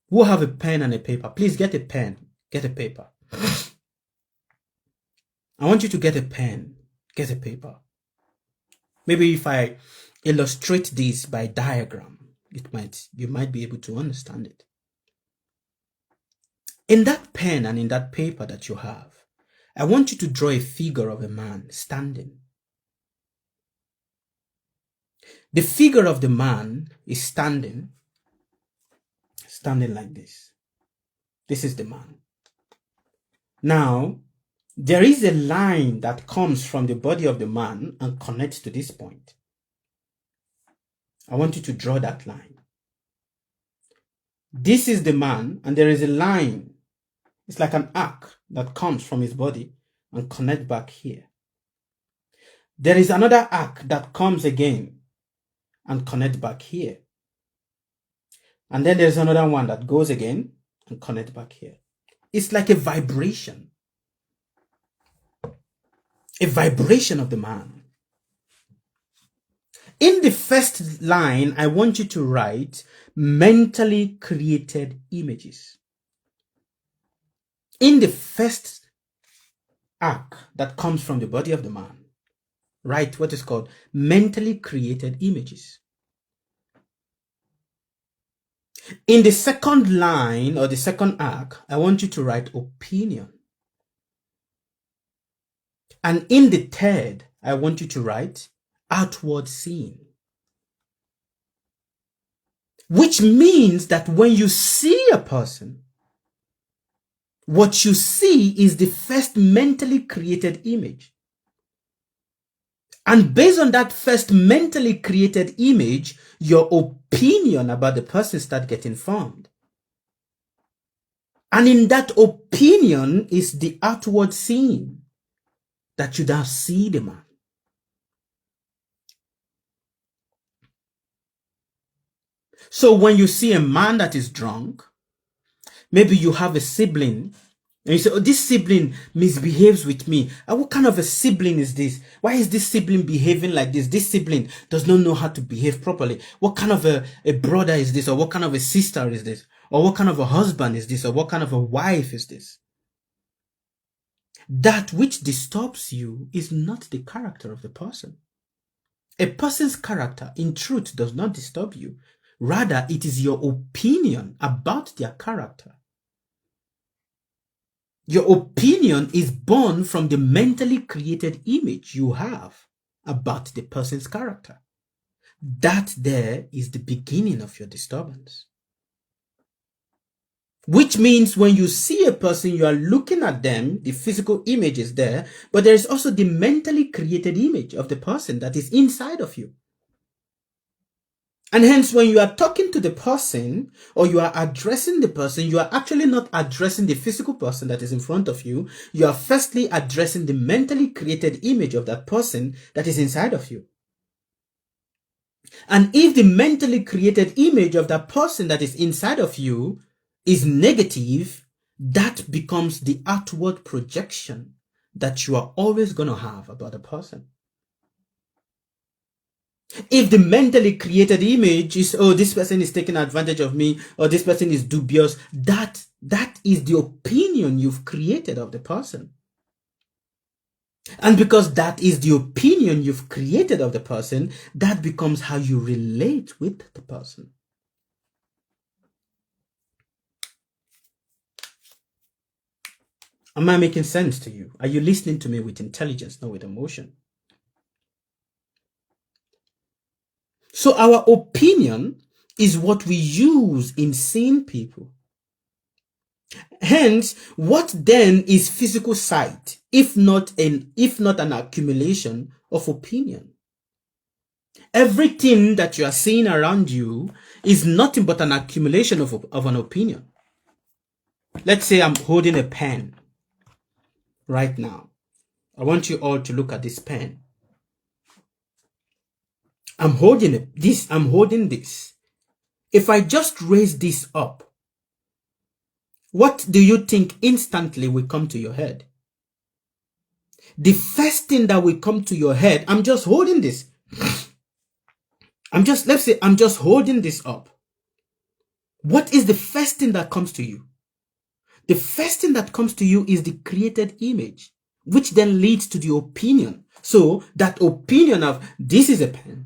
Speaker 1: Who have a pen and a paper? Please get a pen, get a paper. I want you to get a pen, get a paper. Maybe if I illustrate this by diagram, you might be able to understand it. In that pen and in that paper that you have, I want you to draw a figure of a man standing. The figure of the man is standing like this. This is the man. Now, there is a line that comes from the body of the man and connects to this point. I want you to draw that line. This is the man, and there is a line. It's like an arc that comes from his body and connects back here. There is another arc that comes again and connects back here. And then there's another one that goes again and connects back here. It's like a vibration. A vibration of the man. In the first line, I want you to write mentally created images. In the first arc that comes from the body of the man, write what is called mentally created images. In the second line or the second arc, I want you to write opinion. And in the third, I want you to write outward seeing. Which means that when you see a person, what you see is the first mentally created image. And based on that first mentally created image, your opinion about the person start getting formed. And in that opinion is the outward scene that you now see the man. So when you see a man that is drunk, maybe you have a sibling and you say, oh, this sibling misbehaves with me. What kind of a sibling is this? Why is this sibling behaving like this? This sibling does not know how to behave properly. What kind of a brother is this? Or what kind of a sister is this? Or what kind of a husband is this? Or what kind of a wife is this? That which disturbs you is not the character of the person. A person's character, in truth, does not disturb you. Rather, it is your opinion about their character. Your opinion is born from the mentally created image you have about the person's character. That there is the beginning of your disturbance. Which means when you see a person, you are looking at them, the physical image is there, but there is also the mentally created image of the person that is inside of you. And hence, when you are talking to the person or you are addressing the person, you are actually not addressing the physical person that is in front of you. You are firstly addressing the mentally created image of that person that is inside of you. And if the mentally created image of that person that is inside of you is negative, that becomes the outward projection that you are always going to have about a person. If the mentally created image is, oh, this person is taking advantage of me, or this person is dubious, that is the opinion you've created of the person. And because that is the opinion you've created of the person, that becomes how you relate with the person. Am I making sense to you? Are you listening to me with intelligence, not with emotion? So our opinion is what we use in seeing people. Hence, what then is physical sight, if not an accumulation of opinion? Everything that you are seeing around you is nothing but an accumulation of an opinion. Let's say I'm holding a pen right now. I want you all to look at this pen. I'm holding this. If I just raise this up, what do you think instantly will come to your head? The first thing that will come to your head, I'm just holding this. Let's say I'm just holding this up. What is the first thing that comes to you? The first thing that comes to you is the created image, which then leads to the opinion. So that opinion of this is a pen.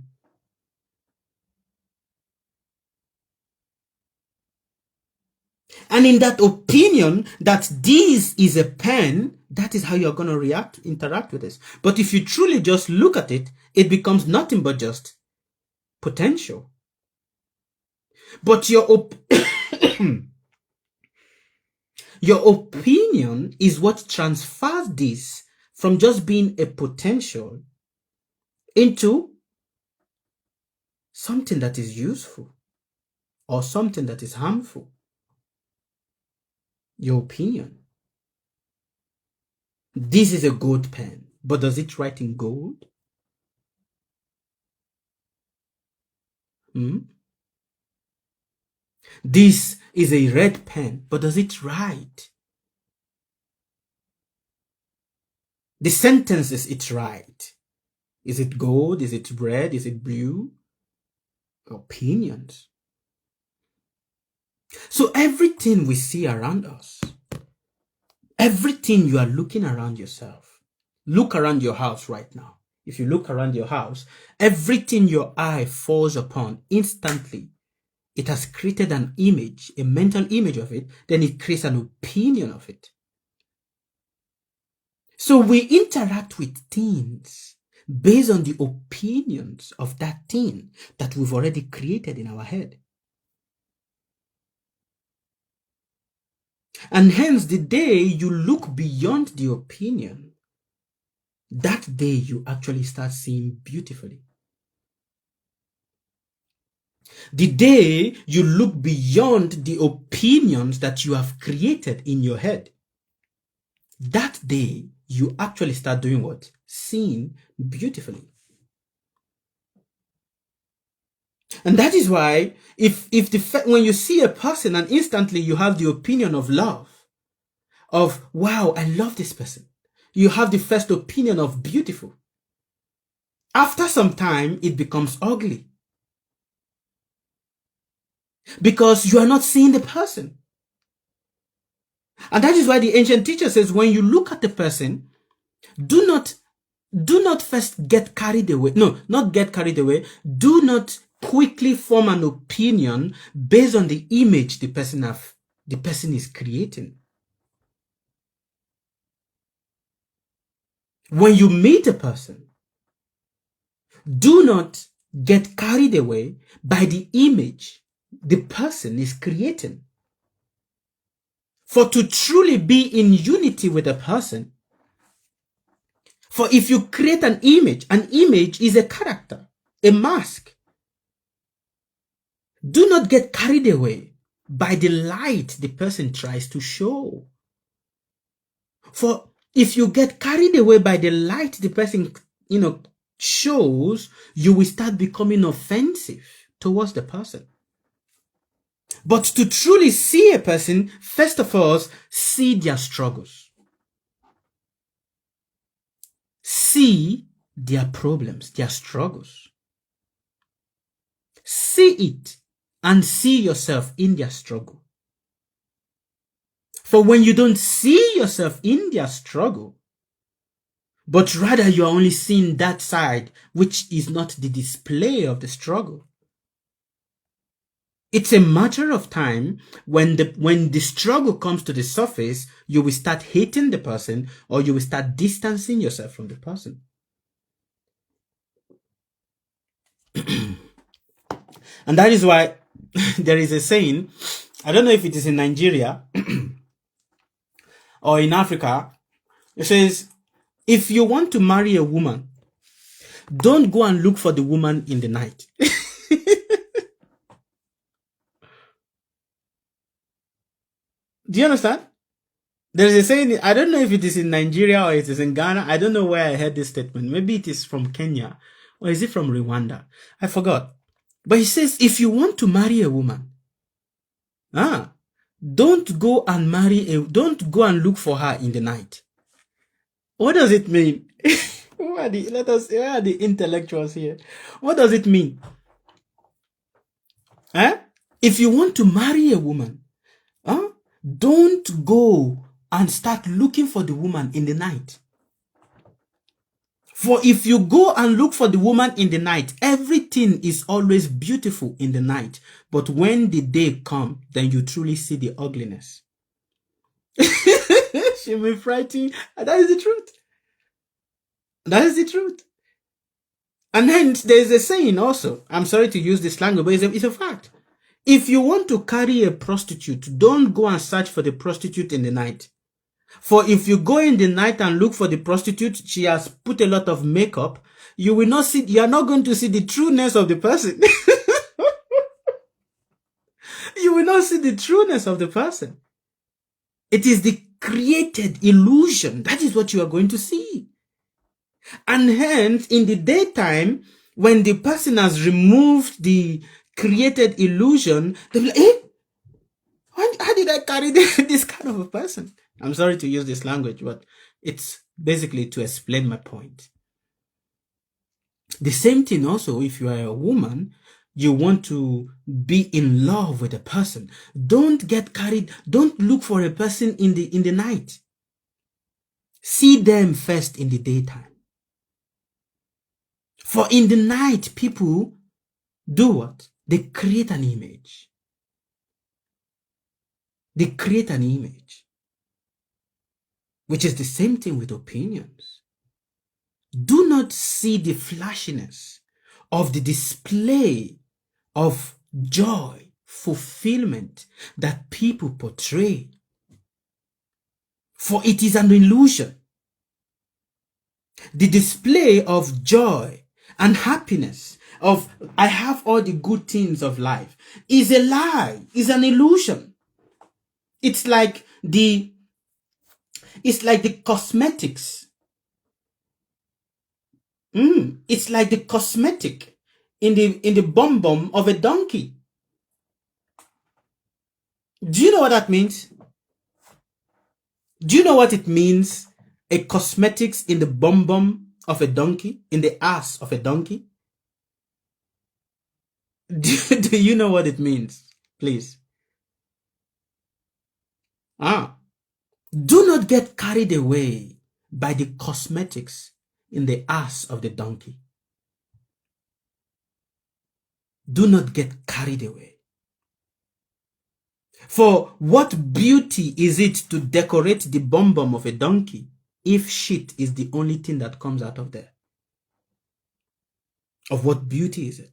Speaker 1: And in that opinion that this is a pen, that is how you're going to interact with this. But if you truly just look at it, it becomes nothing but just potential. But your opinion is what transfers this from just being a potential into something that is useful or something that is harmful. Your opinion. This is a gold pen, but does it write in gold? This is a red pen, but does it write? The sentences it write. Is it gold? Is it red? Is it blue? Opinions. So everything we see around us, everything you are looking around yourself, look around your house right now. If you look around your house, everything your eye falls upon instantly, it has created an image, a mental image of it, then it creates an opinion of it. So we interact with things based on the opinions of that thing that we've already created in our head. And hence, the day you look beyond the opinion, that day you actually start seeing beautifully. The day you look beyond the opinions that you have created in your head, that day you actually start doing what? Seeing beautifully. And that is why when you see a person and instantly you have the opinion of love, of wow, I love this person, you have the first opinion of beautiful. After some time, it becomes ugly. Because you are not seeing the person. And that is why the ancient teacher says, when you look at the person, do not first get carried away. No, not get carried away. Do not quickly form an opinion based on the image the person is creating. When you meet a person, do not get carried away by the image the person is creating. For to truly be in unity with a person, for if you create an image is a character, a mask. Do not get carried away by the light the person tries to show. For if you get carried away by the light the person, shows, you will start becoming offensive towards the person. But to truly see a person, first of all, see their struggles. See their problems, their struggles. See it and see yourself in their struggle. For when you don't see yourself in their struggle, but rather you are only seeing that side, which is not the display of the struggle, it's a matter of time when the struggle comes to the surface, you will start hating the person or you will start distancing yourself from the person. And that is why there is a saying, I don't know if it is in Nigeria or in Africa, it says, if you want to marry a woman, don't go and look for the woman in the night. Do you understand? There is a saying, I don't know if it is in Nigeria or it is in Ghana. I don't know where I heard this statement. Maybe it is from Kenya or is it from Rwanda? I forgot. But he says, if you want to marry a woman, don't go and look for her in the night. What does it mean? Where are the intellectuals here? What does it mean? If you want to marry a woman, don't go and start looking for the woman in the night. For if you go and look for the woman in the night, everything is always beautiful in the night. But when the day comes, then you truly see the ugliness. She may frighten. That is the truth. That is the truth. And then there's a saying also, I'm sorry to use this language, but it's a fact. If you want to carry a prostitute, don't go and search for the prostitute in the night. For if you go in the night and look for the prostitute, she has put a lot of makeup, you are not going to see the trueness of the person. You will not see the trueness of the person. It is the created illusion. That is what you are going to see. And hence, in the daytime, when the person has removed the created illusion, they'll be like, how did I carry this kind of a person? I'm sorry to use this language, but it's basically to explain my point. The same thing also, if you are a woman, you want to be in love with a person. Don't get carried. Don't look for a person in the night. See them first in the daytime. For in the night, people do what? They create an image. They create an image. Which is the same thing with opinions. Do not see the flashiness of the display of joy, fulfillment that people portray. For it is an illusion. The display of joy and happiness of I have all the good things of life is a lie, is an illusion. It's like the cosmetics. It's like the cosmetic in the bum bum of a donkey. Do you know what that means? Do you know what it means? A cosmetics in the bum bum of a donkey, in the ass of a donkey? Do you know what it means? Please. Do not get carried away by the cosmetics in the ass of the donkey. Do not get carried away. For what beauty is it to decorate the bum bum of a donkey if shit is the only thing that comes out of there? Of what beauty is it?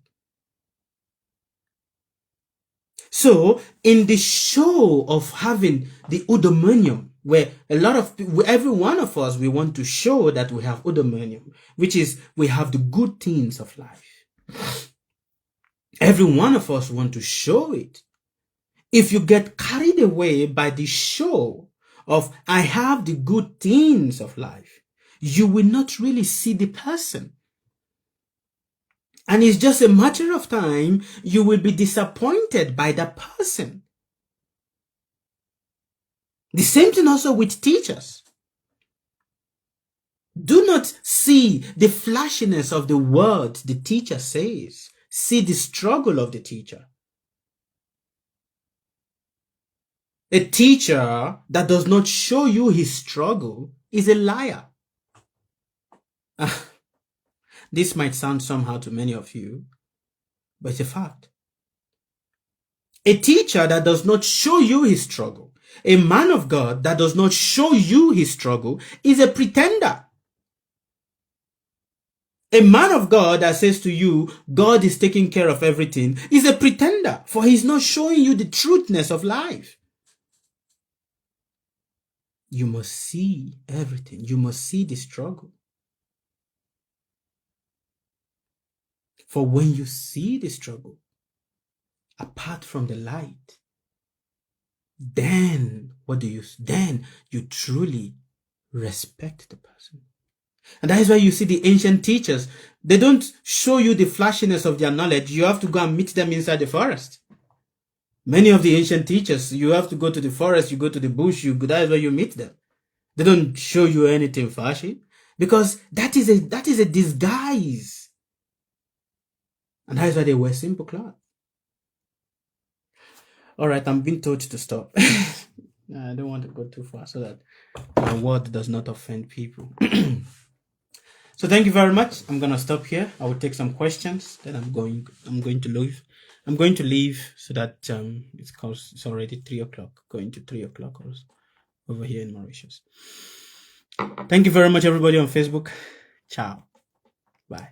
Speaker 1: So, in the show of having the eudaimonium, where every one of us, we want to show that we have eudaimonium, which is we have the good things of life. Every one of us want to show it. If you get carried away by the show of I have the good things of life, you will not really see the person. And it's just a matter of time, you will be disappointed by that person. The same thing also with teachers. Do not see the flashiness of the word the teacher says. See the struggle of the teacher. A teacher that does not show you his struggle is a liar. This might sound somehow to many of you, but it's a fact. A teacher that does not show you his struggle, a man of God that does not show you his struggle is a pretender. A man of God that says to you, God is taking care of everything, is a pretender, for he's not showing you the truthness of life. You must see everything. You must see the struggle. For when you see the struggle, apart from the light, then then you truly respect the person. And that is why you see the ancient teachers, they don't show you the flashiness of their knowledge. You have to go and meet them inside the forest. Many of the ancient teachers, you have to go to the forest, you go to the bush, that is where you meet them. They don't show you anything flashy because that is a disguise. And that is why they wear simple clothes. All right, I'm being told to stop. I don't want to go too far so that my word does not offend people. So thank you very much. I'm gonna stop here. I will take some questions. Then I'm going to leave. I'm going to leave so that it's already 3 o'clock. Going to 3 o'clock over here in Mauritius. Thank you very much, everybody on Facebook. Ciao. Bye.